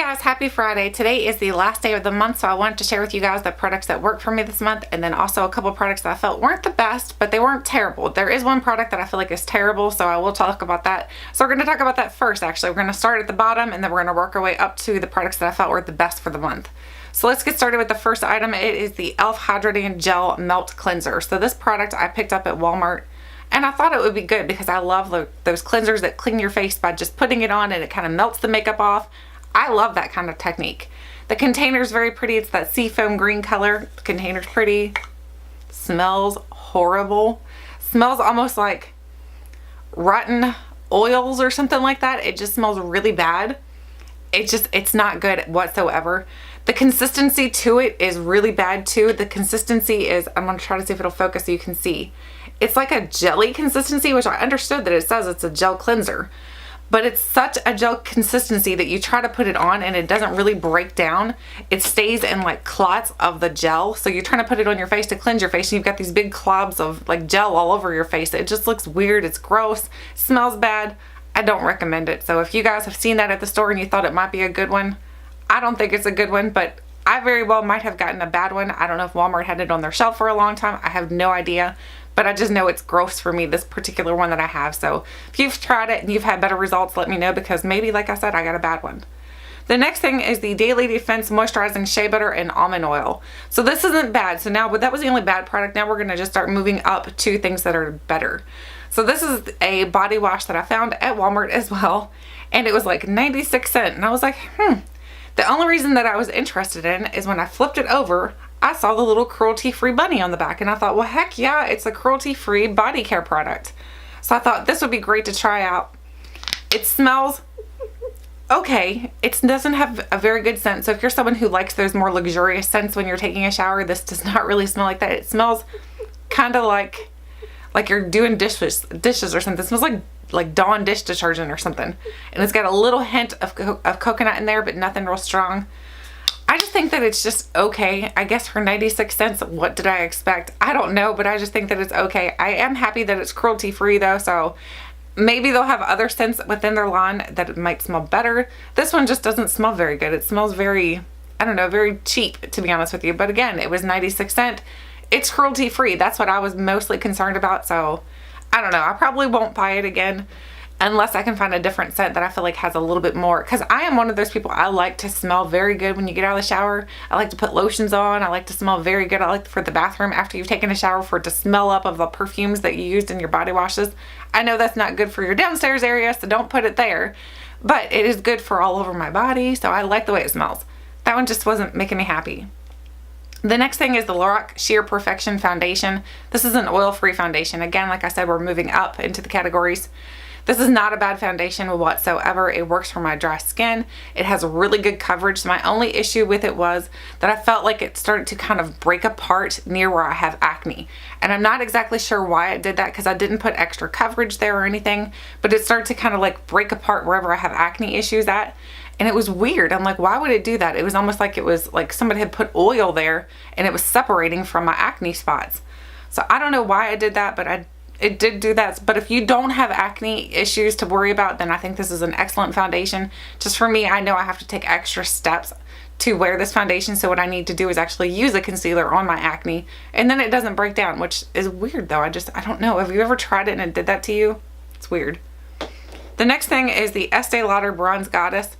Guys, happy Friday. Today is the last day of the month, so I wanted to share with you guys the products that worked for me this month, and then also a couple of products that I felt weren't the best, but they weren't terrible. There is one product that I feel like is terrible, so I will talk about that. So we're going to talk about that first, actually. We're going to start at the bottom, and then we're going to work our way up to the products that I felt were the best for the month. So let's get started with the first item. It is the e.l.f. Hydrating Gel Melt Cleanser. So this product I picked up at Walmart, and I thought it would be good because I love those cleansers that clean your face by just putting it on and it kind of melts the makeup off. I love that kind of technique. The container is very pretty. It's that seafoam green color. The container's pretty. Smells horrible. Smells almost like rotten oils or something like that. It just smells really bad. It's not good whatsoever. The consistency to it is really bad too. The consistency is, I'm going to try to see if it'll focus so you can see. It's like a jelly consistency, which I understood that it says it's a gel cleanser. But it's such a gel consistency that you try to put it on and it doesn't really break down. It stays in like clots of the gel. So you're trying to put it on your face to cleanse your face and you've got these big clobs of like gel all over your face. It just looks weird. It's gross. Smells bad. I don't recommend it. So if you guys have seen that at the store and you thought it might be a good one, I don't think it's a good one, but I very well might have gotten a bad one. I don't know if Walmart had it on their shelf for a long time. I have no idea. But I just know it's gross for me, this particular one that I have. So if you've tried it and you've had better results, let me know, because maybe, like I said, I got a bad one. The next thing is the Daily Defense Moisturizing Shea Butter and Almond Oil. So this isn't bad. So now, but that was the only bad product. Now we're going to just start moving up to things that are better. So this is a body wash that I found at Walmart as well. And it was like 96 cents. And I was like, The only reason that I was interested in is when I flipped it over, I saw the little cruelty-free bunny on the back, and I thought, well, heck yeah, it's a cruelty-free body care product. So I thought this would be great to try out. It smells okay. It doesn't have a very good scent. So if you're someone who likes those more luxurious scents when you're taking a shower, this does not really smell like that. It smells kind of like you're doing dishes or something. It smells like Dawn dish detergent or something. And it's got a little hint of coconut in there, but nothing real strong. I just think that it's just okay. I guess for 96 cents, what did I expect? I don't know, but I just think that it's okay. I am happy that it's cruelty free though, so maybe they'll have other scents within their line that it might smell better. This one just doesn't smell very good. It smells very, I don't know, very cheap, to be honest with you. But again, it was 96 cents. It's cruelty free. That's what I was mostly concerned about, so I don't know. I probably won't buy it again unless I can find a different scent that I feel like has a little bit more, because I am one of those people, I like to smell very good when you get out of the shower. I like to put lotions on. I like to smell very good. I like for the bathroom after you've taken a shower for it to smell up of the perfumes that you used in your body washes. I know that's not good for your downstairs area, so don't put it there, but it is good for all over my body, so I like the way it smells. That one just wasn't making me happy. The next thing is the Lorac Sheer Perfection Foundation. This is an oil-free foundation. Again, like I said, we're moving up into the categories. This is not a bad foundation whatsoever. It works for my dry skin. It has really good coverage. So my only issue with it was that I felt like it started to kind of break apart near where I have acne. And I'm not exactly sure why it did that, because I didn't put extra coverage there or anything, but it started to kind of like break apart wherever I have acne issues at. And it was weird. I'm like, why would it do that? It was almost like it was like somebody had put oil there and it was separating from my acne spots. So I don't know why I did that, but it did do that. But if you don't have acne issues to worry about, then I think this is an excellent foundation. Just for me, I know I have to take extra steps to wear this foundation. So what I need to do is actually use a concealer on my acne, and then it doesn't break down, which is weird though. I don't know. Have you ever tried it and it did that to you? It's weird. The next thing is the Estee Lauder Bronze Goddess.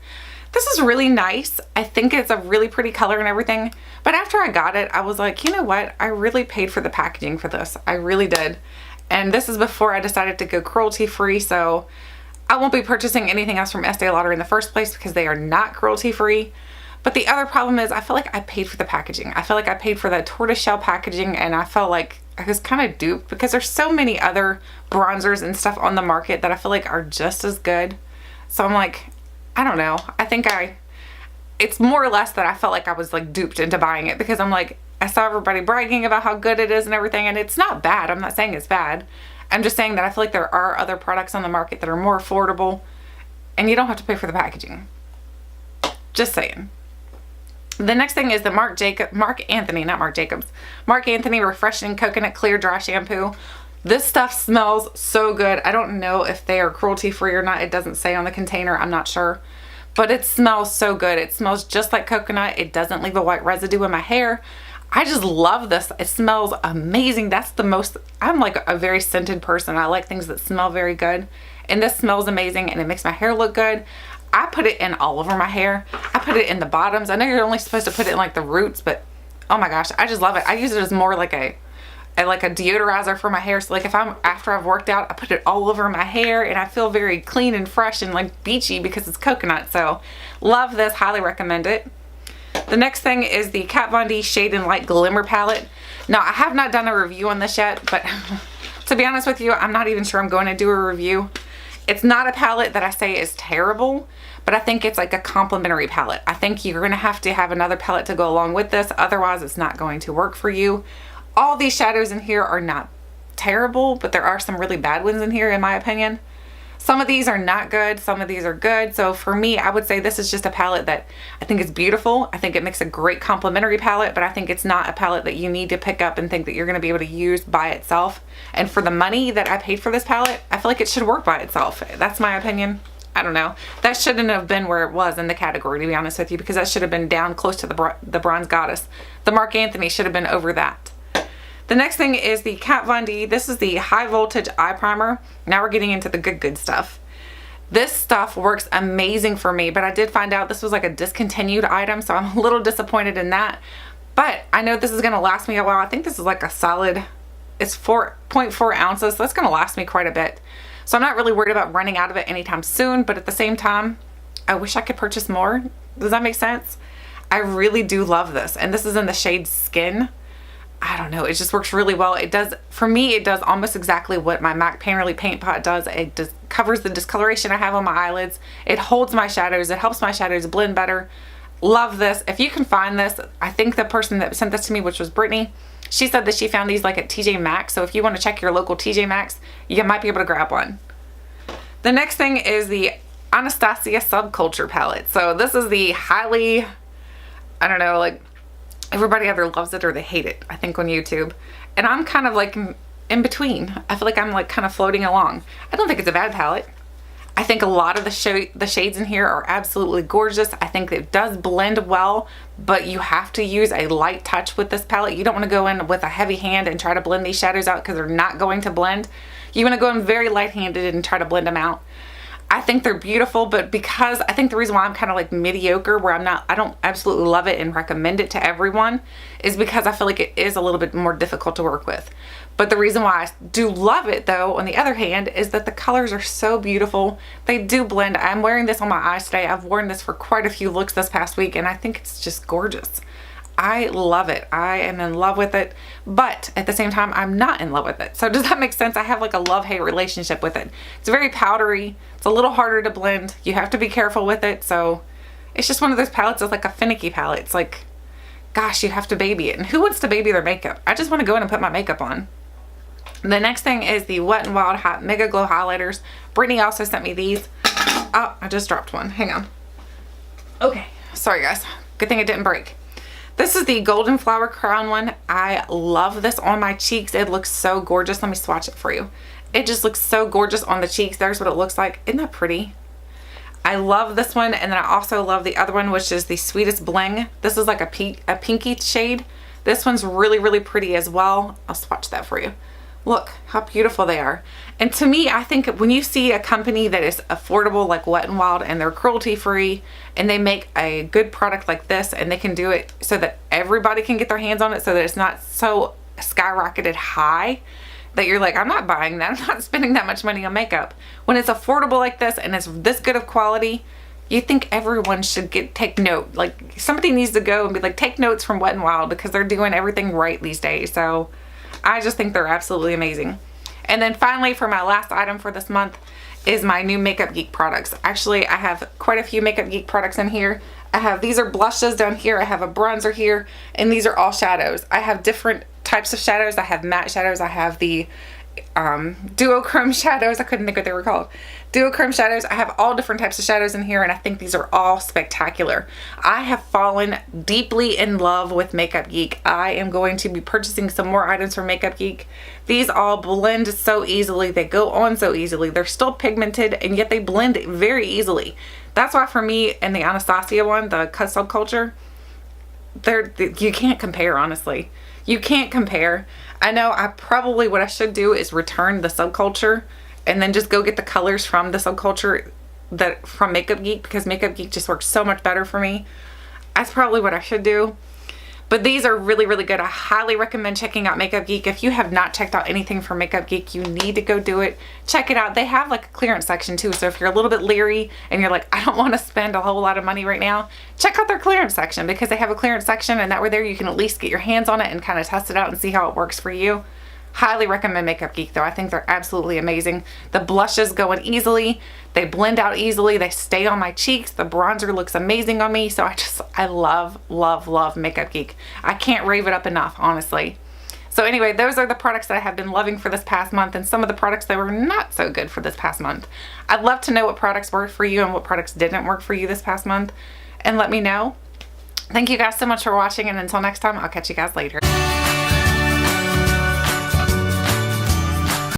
This is really nice. I think it's a really pretty color and everything. But after I got it, I was like, you know what? I really paid for the packaging for this. I really did. And this is before I decided to go cruelty free, so I won't be purchasing anything else from Estee Lauder in the first place because they are not cruelty free. But the other problem is I feel like I paid for the packaging. I feel like I paid for that tortoiseshell packaging, and I felt like I was kind of duped because there's so many other bronzers and stuff on the market that I feel like are just as good. So I'm like, I don't know. I think it's more or less that I felt like I was like duped into buying it, because I'm like, I saw everybody bragging about how good it is and everything, and it's not bad. I'm not saying it's bad. I'm just saying that I feel like there are other products on the market that are more affordable and you don't have to pay for the packaging. Just saying. The next thing is the Marc Anthony Refreshing Coconut Clear Dry Shampoo. This stuff smells so good. I don't know if they are cruelty free or not. It doesn't say on the container. I'm not sure. but it smells so good. It smells just like coconut. It doesn't leave a white residue in my hair. I just love this. It smells amazing. That's the most, I'm like a very scented person. I like things that smell very good. And this smells amazing and it makes my hair look good. I put it in all over my hair. I put it in the bottoms. I know you're only supposed to put it in like the roots, but oh my gosh, I just love it. I use it as more like a deodorizer for my hair. So like if after I've worked out, I put it all over my hair and I feel very clean and fresh and like beachy because it's coconut. So love this, highly recommend it. The next thing is the Kat Von D Shade and Light Glimmer Palette. Now I have not done a review on this yet, but to be honest with you, I'm not even sure I'm going to do a review. It's not a palette that I say is terrible, but I think it's like a complimentary palette. I think you're going to have another palette to go along with this. Otherwise, it's not going to work for you. All these shadows in here are not terrible, but there are some really bad ones in here in my opinion. Some of these are not good, some of these are good. So for me, I would say this is just a palette that I think is beautiful. I think it makes a great complementary palette, but I think it's not a palette that you need to pick up and think that you're going to be able to use by itself. And for the money that I paid for this palette, I feel like it should work by itself. That's my opinion. I don't know. That shouldn't have been where it was in the category, to be honest with you, because that should have been down close to the Bronze Goddess. The Mark Anthony should have been over that. The next thing is the Kat Von D. This is the High Voltage Eye Primer. Now we're getting into the good stuff. This stuff works amazing for me, but I did find out this was like a discontinued item, so I'm a little disappointed in that. But I know this is going to last me a while. I think this is like a solid, it's 4.4 ounces, so that's going to last me quite a bit. So I'm not really worried about running out of it anytime soon, but at the same time, I wish I could purchase more. Does that make sense? I really do love this, and this is in the shade Skin. I don't know, it just works really well. It does, for me, it does almost exactly what my MAC Painterly Paint Pot does. It just covers the discoloration I have on my eyelids. It holds my shadows. It helps my shadows blend better. Love this. If you can find this, I think the person that sent this to me, which was Brittany, she said that she found these like at TJ Maxx. So if you want to check your local TJ Maxx, you might be able to grab one. The next thing is the Anastacio Subculture palette. So this is the highly, I don't know, like, everybody either loves it or they hate it, I think, on YouTube. And I'm kind of like in between. I feel like I'm like kind of floating along. I don't think it's a bad palette. I think a lot of the shades in here are absolutely gorgeous. I think it does blend well, but you have to use a light touch with this palette. You don't want to go in with a heavy hand and try to blend these shadows out because they're not going to blend. You want to go in very light-handed and try to blend them out. I think they're beautiful, but because I think the reason why I'm kind of like mediocre, where I don't absolutely love it and recommend it to everyone, is because I feel like it is a little bit more difficult to work with. But the reason why I do love it though, on the other hand, is that the colors are so beautiful. They do blend. I'm wearing this on my eyes today. I've worn this for quite a few looks this past week, and I think it's just gorgeous. I love it. I am in love with it, but at the same time, I'm not in love with it. So does that make sense? I have like a love-hate relationship with it. It's very powdery. It's a little harder to blend. You have to be careful with it. So it's just one of those palettes that's like a finicky palette. It's like, gosh, you have to baby it. And who wants to baby their makeup? I just want to go in and put my makeup on. The next thing is the Wet n Wild Hot Mega Glow Highlighters. Brittany also sent me these. Oh, I just dropped one. Hang on. Okay. Sorry, guys. Good thing it didn't break. This is the Golden Flower Crown one. I love this on my cheeks. It looks so gorgeous. Let me swatch it for you. It just looks so gorgeous on the cheeks. There's what it looks like. Isn't that pretty? I love this one, and then I also love the other one, which is the Sweetest Bling. This is like a pinky shade. This one's really, really pretty as well. I'll swatch that for you. Look how beautiful they are. And to me, I think when you see a company that is affordable like Wet n Wild, and they're cruelty free, and they make a good product like this, and they can do it so that everybody can get their hands on it, so that it's not so skyrocketed high that you're like, I'm not buying that. I'm not spending that much money on makeup. When it's affordable like this and it's this good of quality, you think everyone should take note. Like, somebody needs to go and be like, take notes from Wet n Wild, because they're doing everything right these days. So I just think they're absolutely amazing. And then finally, for my last item for this month is my new Makeup Geek products. Actually, I have quite a few Makeup Geek products in here. These are blushes down here. I have a bronzer here, and these are all shadows. I have different types of shadows. I have matte shadows. I have the duochrome shadows. I couldn't think what they were called. Duochrome shadows. I have all different types of shadows in here, and I think these are all spectacular. I have fallen deeply in love with Makeup Geek. I am going to be purchasing some more items from Makeup Geek. These all blend so easily. They go on so easily. They're still pigmented, and yet they blend very easily. That's why for me and the Anastacio one, the Subculture, you can't compare, honestly. You can't compare. I know what I should do is return the Subculture and then just go get the colors from the Subculture from Makeup Geek, because Makeup Geek just works so much better for me. That's probably what I should do. But these are really, really good. I highly recommend checking out Makeup Geek. If you have not checked out anything from Makeup Geek, you need to go do it. Check it out. They have like a clearance section too. So if you're a little bit leery and you're like, I don't want to spend a whole lot of money right now, check out their clearance section, because they have a clearance section, and that way there you can at least get your hands on it and kind of test it out and see how it works for you. Highly recommend Makeup Geek though. I think they're absolutely amazing. The blushes go in easily. They blend out easily. They stay on my cheeks. The bronzer looks amazing on me. So I love, love, love Makeup Geek. I can't rave it up enough, honestly. So anyway, those are the products that I have been loving for this past month, and some of the products that were not so good for this past month. I'd love to know what products worked for you and what products didn't work for you this past month, and let me know. Thank you guys so much for watching, and until next time, I'll catch you guys later.